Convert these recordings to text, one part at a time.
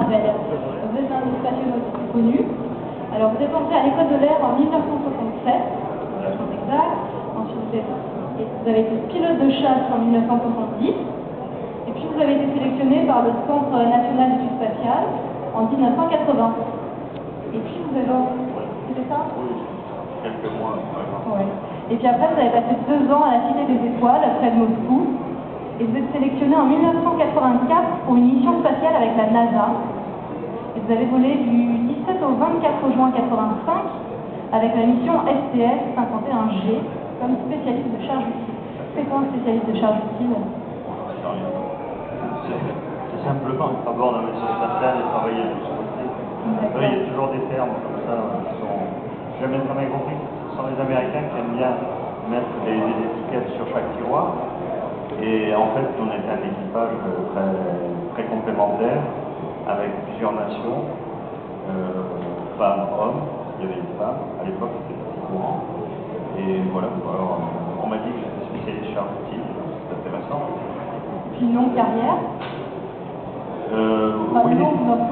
Marvel. Vous êtes un spationaute connu. Alors vous êtes entré à l'école de l'air en 1967, pour être exact. Ensuite vous avez été pilote de chasse en 1970. Et puis vous avez été sélectionné par le Centre national d'études spatiales en 1980. Et puis vous avez... C'était ça? Oui, quelques mois. Ouais. Et puis après vous avez passé 2 ans à la Cité des Étoiles, près de Moscou. Et vous êtes sélectionné en 1984 pour une mission spatiale avec la NASA. Et vous avez volé du 17 au 24 juin 85 avec la mission STS-51G comme spécialiste de charge utile. C'est quoi un spécialiste de charge utile? C'est simplement à bord d'un vaisseau spatial et travailler avec ce côté. Il y a toujours des termes comme ça qui sont jamais très compris. Ce sont les Américains qui aiment bien mettre des étiquettes sur chaque tiroir. Et en fait, on était un équipage très complémentaire avec plusieurs nations, femmes, hommes. Il y avait une femme. À l'époque, c'était assez courant. Et voilà. Alors, on m'a dit que j'étais spécialiste charge utile. C'est intéressant. Puis une longue carrière. Oui.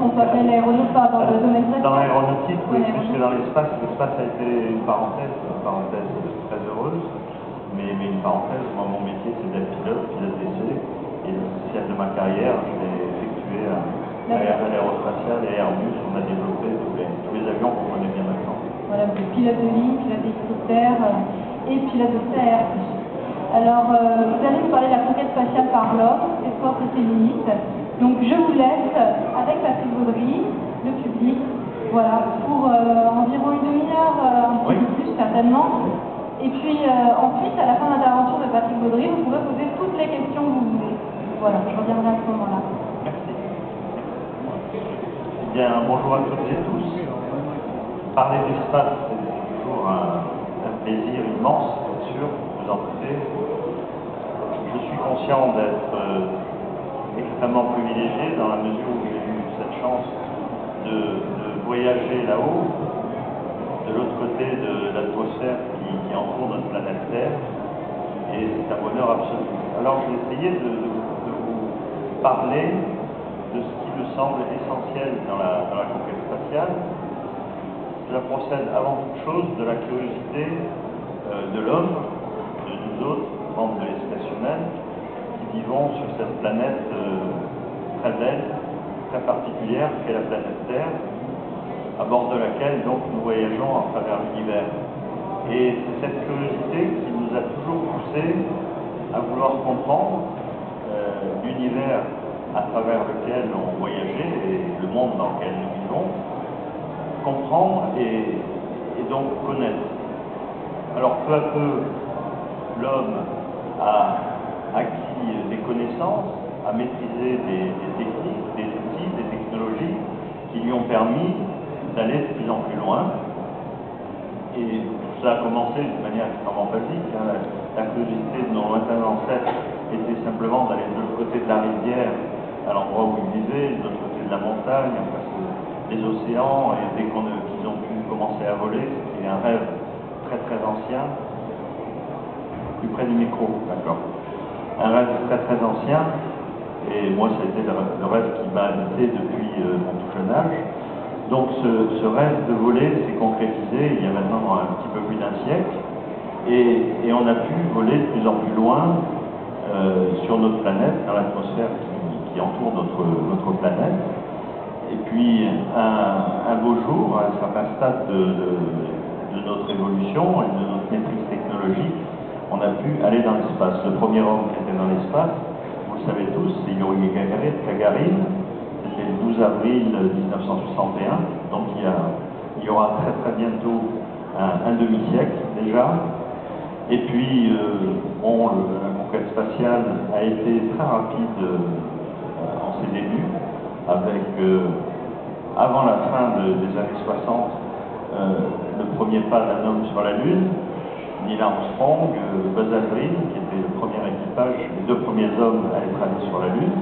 On s'appelle l'aéronautique, pas dans le domaine spatial. Dans l'aéronautique, oui, puisque dans l'espace a été une parenthèse très heureuse. Mais une parenthèse, moi mon métier c'est d'être pilote d'essai, et l'essentiel de ma carrière, je l'ai effectué à l'aérospatiale et à Airbus. On a développé tous les avions qu'on connaît bien maintenant. Voilà, vous êtes pilote de ligne, pilote d'hélicoptère et pilote de Airbus. Alors, vous allez nous parler de la conquête spatiale par l'homme, ses forces et ses limites. Donc je vous laisse avec Patrick Baudry, le public, voilà, pour environ une demi-heure, un petit peu plus certainement. Et puis ensuite, à la fin de l'intervention de Patrick Baudry, vous pourrez poser toutes les questions que vous voulez. Voilà, je reviendrai à ce moment-là. Merci. Bien, bonjour à toutes et tous. Parler d'espace, c'est toujours un plaisir immense, bien sûr, vous en doutez. Je suis conscient d'être extrêmement privilégié dans la mesure où j'ai eu cette chance de voyager là-haut, de l'autre côté de l'atmosphère qui entoure notre planète Terre, et c'est un bonheur absolu. Alors je vais essayer de vous parler de ce qui me semble essentiel dans la conquête spatiale. Cela procède avant toute chose de la curiosité de l'homme, de nous autres, membres de l'espèce humaine, qui vivons sur cette planète très belle, très particulière, qu'est la planète Terre, à bord de laquelle donc nous voyageons à travers l'univers. Et c'est cette curiosité qui nous a toujours poussé à vouloir comprendre l'univers à travers lequel on voyageait et le monde dans lequel nous vivons, comprendre et donc connaître. Alors peu à peu, l'homme a acquis des connaissances, a maîtrisé des techniques, des outils, des technologies qui lui ont permis d'aller de plus en plus loin. Et tout ça a commencé d'une manière extrêmement basique. La curiosité de nos lointains ancêtres était simplement d'aller de l'autre côté de la rivière, à l'endroit où ils vivaient, de l'autre côté de la montagne, en face des océans, et dès qu'ils ont pu commencer à voler, c'était un rêve très très ancien. Plus près du micro, d'accord. Un rêve très très ancien, et moi ça a été le rêve qui m'a habité depuis mon tout jeune âge. Donc ce rêve de voler s'est concrétisé il y a maintenant un petit peu plus d'un siècle, et on a pu voler de plus en plus loin sur notre planète, dans l'atmosphère qui entoure notre planète. Et puis un beau jour, à un certain stade de notre évolution et de notre maîtrise technologique, on a pu aller dans l'espace. Le premier homme qui était dans l'espace, vous le savez tous, c'est Yuri Gagarin. C'était le 12 avril 1961, donc il y aura très très bientôt un demi-siècle déjà. Et puis, la conquête spatiale a été très rapide en ses débuts, avec, avant la fin des années 60, le premier pas d'un homme sur la Lune, Neil Armstrong, Buzz Aldrin, qui était le premier équipage, les 2 premiers hommes à être allés sur la Lune.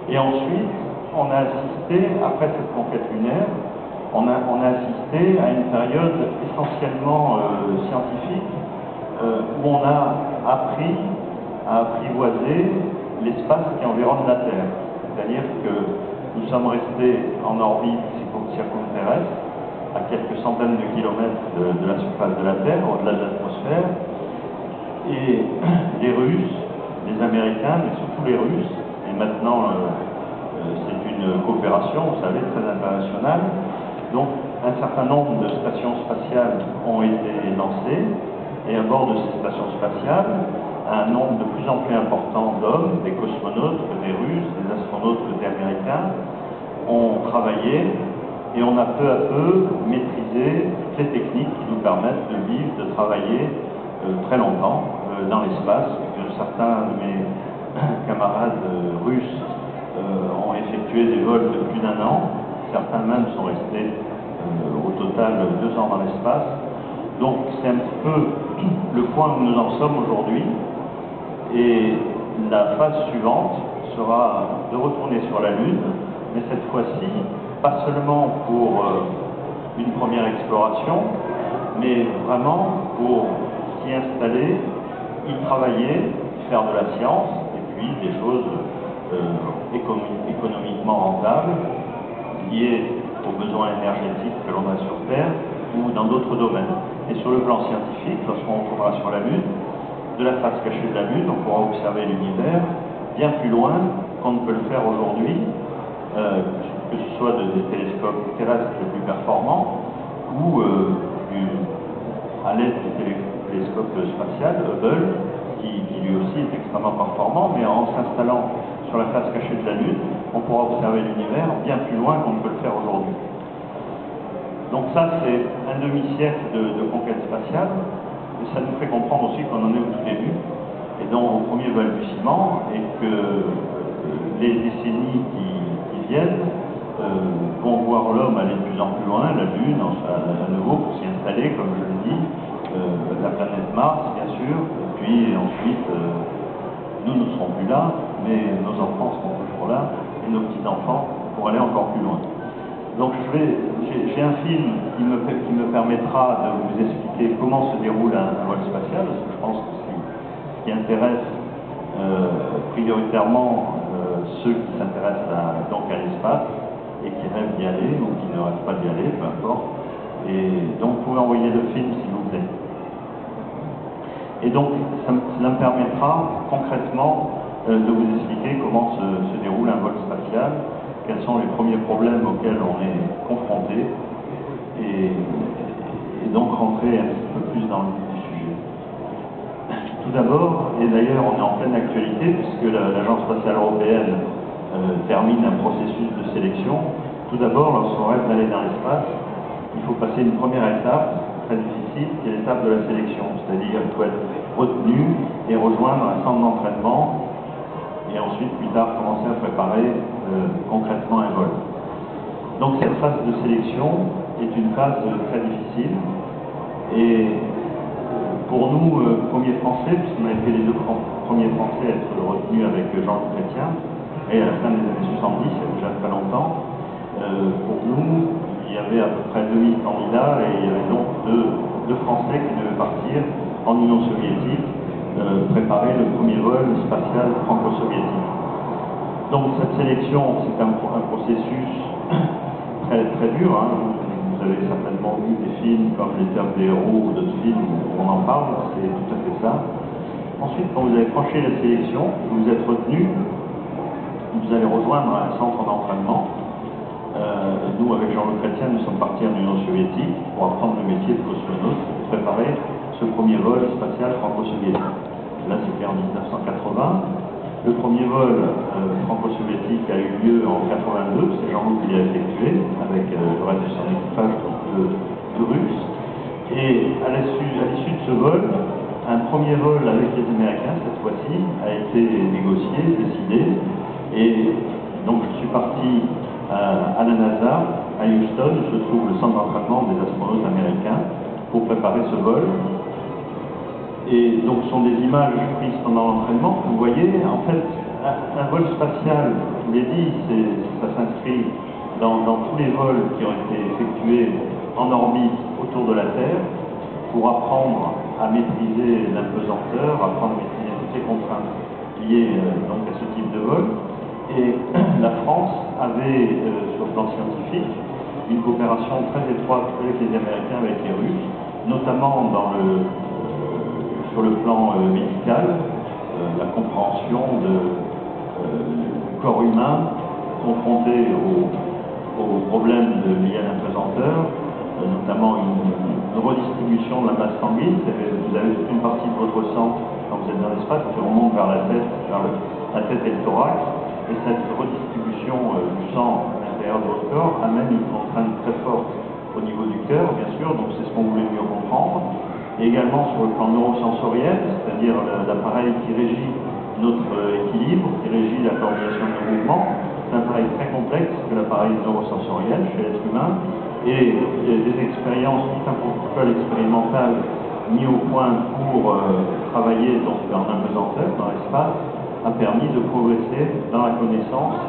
Et ensuite, on a assisté, après cette conquête lunaire, on a assisté à une période essentiellement scientifique, où on a appris à apprivoiser l'espace qui environne la Terre. C'est-à-dire que nous nous sommes restés en orbite circumterrestre, à quelques centaines de kilomètres de la surface de la Terre, au-delà de l'atmosphère. Et les Russes, les Américains, mais surtout les Russes, et maintenant c'est une coopération, vous savez, très internationale. Donc un certain nombre de stations spatiales ont été lancées, et à bord de ces stations spatiales, un nombre de plus en plus important d'hommes, des cosmonautes, des Russes, des astronautes, des Américains, ont travaillé, et on a peu à peu maîtrisé toutes les techniques qui nous permettent de vivre, de travailler très longtemps dans l'espace, que certains de mes camarades russes ont effectué des vols de plus d'1 an, certains même sont restés au total 2 ans dans l'espace. Donc c'est un petit peu le point où nous en sommes aujourd'hui, et la phase suivante sera de retourner sur la Lune, mais cette fois-ci, pas seulement pour une première exploration, mais vraiment pour s'y installer, y travailler, faire de la science, et puis des choses économiquement rentables, liées aux besoins énergétiques que l'on a sur Terre, ou dans d'autres domaines. Et sur le plan scientifique, lorsqu'on retournera sur la Lune, de la face cachée de la Lune, on pourra observer l'univers bien plus loin qu'on ne peut le faire aujourd'hui, que ce soit des télescopes terrestres les plus performants, ou à l'aide du télescope spatial Hubble, qui lui aussi est extrêmement performant, mais en s'installant sur la face cachée de la Lune, on pourra observer l'univers bien plus loin qu'on ne peut le faire aujourd'hui. Donc ça, c'est un demi-siècle de conquête spatiale, et ça nous fait comprendre aussi qu'on en est au tout début, et donc au premier balbutiement, et que les décennies qui viennent vont voir l'homme aller de plus en plus loin, la Lune, à nouveau, pour s'y installer, comme je le dis, la planète Mars, bien sûr, et puis ensuite, nous ne serons plus là, mais nos enfants seront toujours là, et nos petits-enfants pour aller encore plus loin. Donc j'ai un film qui me permettra de vous expliquer comment se déroule un vol spatial, parce que je pense que ce qui intéresse prioritairement ceux qui s'intéressent donc à l'espace et qui rêvent d'y aller ou qui ne rêvent pas d'y aller, peu importe. Et donc vous pouvez envoyer le film s'il vous plaît. Et donc cela me permettra concrètement de vous expliquer comment se déroule un vol spatial, quels sont les premiers problèmes auxquels on est confronté, et donc rentrer un petit peu plus dans le vif du sujet. Tout d'abord, et d'ailleurs on est en pleine actualité, puisque l'Agence spatiale européenne termine un processus de sélection. Tout d'abord, lorsqu'on rêve d'aller dans l'espace, il faut passer une première étape très difficile, qui est l'étape de la sélection, c'est-à-dire qu'il faut être retenu et rejoindre un centre d'entraînement, et ensuite, plus tard, commencer à préparer concrètement un vol. Donc cette phase de sélection est une phase très difficile, et pour nous, premiers Français, puisqu'on a été les 2 premiers Français à être retenus avec Jean-Luc Chrétien, et à la fin des années 70, il y a déjà très longtemps, pour nous, il y avait à peu près 2000 candidats, et il y avait donc deux Français qui devaient partir en Union soviétique, préparer le premier vol spatial franco-soviétique. Donc cette sélection, c'est un processus très, très dur, hein. Vous avez certainement vu des films comme Les Termes des héros ou d'autres films où on en parle, c'est tout à fait ça. Ensuite, quand vous avez franchi la sélection, vous êtes retenu, vous allez rejoindre un centre d'entraînement. Nous, avec Jean-Luc Chrétien, nous sommes partis en Union soviétique pour apprendre le métier de cosmonaute et préparer ce premier vol spatial franco-soviétique. Là, c'était en 1980. Le premier vol franco-soviétique a eu lieu en 82, c'est Jean-Luc qui l'a effectué, avec le reste de son équipage de Russes. Et à l'issue de ce vol, un premier vol avec les Américains, cette fois-ci, a été négocié, décidé. Et donc je suis parti à la NASA, à Houston, où se trouve le centre d'entraînement des astronautes américains, pour préparer ce vol. Et donc ce sont des images prises pendant l'entraînement. Vous voyez, en fait, un vol spatial, je vous l'ai dit, ça s'inscrit dans tous les vols qui ont été effectués en orbite autour de la Terre, pour apprendre à maîtriser l'apesanteur, apprendre à maîtriser toutes les contraintes liées donc à ce type de vol. Et la France avait, sur le plan scientifique, une coopération très étroite avec les Américains, avec les Russes, notamment sur le plan médical, la compréhension du corps humain confronté aux problèmes liés à l'impesanteur, notamment une redistribution de la masse sanguine. Vous avez toute une partie de votre sang, quand vous êtes dans l'espace, qui remonte vers la tête, la tête et le thorax, et cette redistribution du sang à l'intérieur de votre corps amène une contrainte très forte au niveau du cœur, bien sûr, donc c'est ce qu'on voulait mieux comprendre, et également sur le plan neurosensoriel, c'est-à-dire l'appareil qui régit notre équilibre, qui régit la coordination de nos mouvements. C'est un appareil très complexe que l'appareil neurosensoriel chez l'être humain, et des expériences, tout un protocole expérimental mis au point pour travailler donc en apesanteur, dans l'espace, a permis de progresser dans la connaissance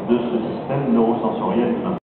de ce système neurosensoriel humain.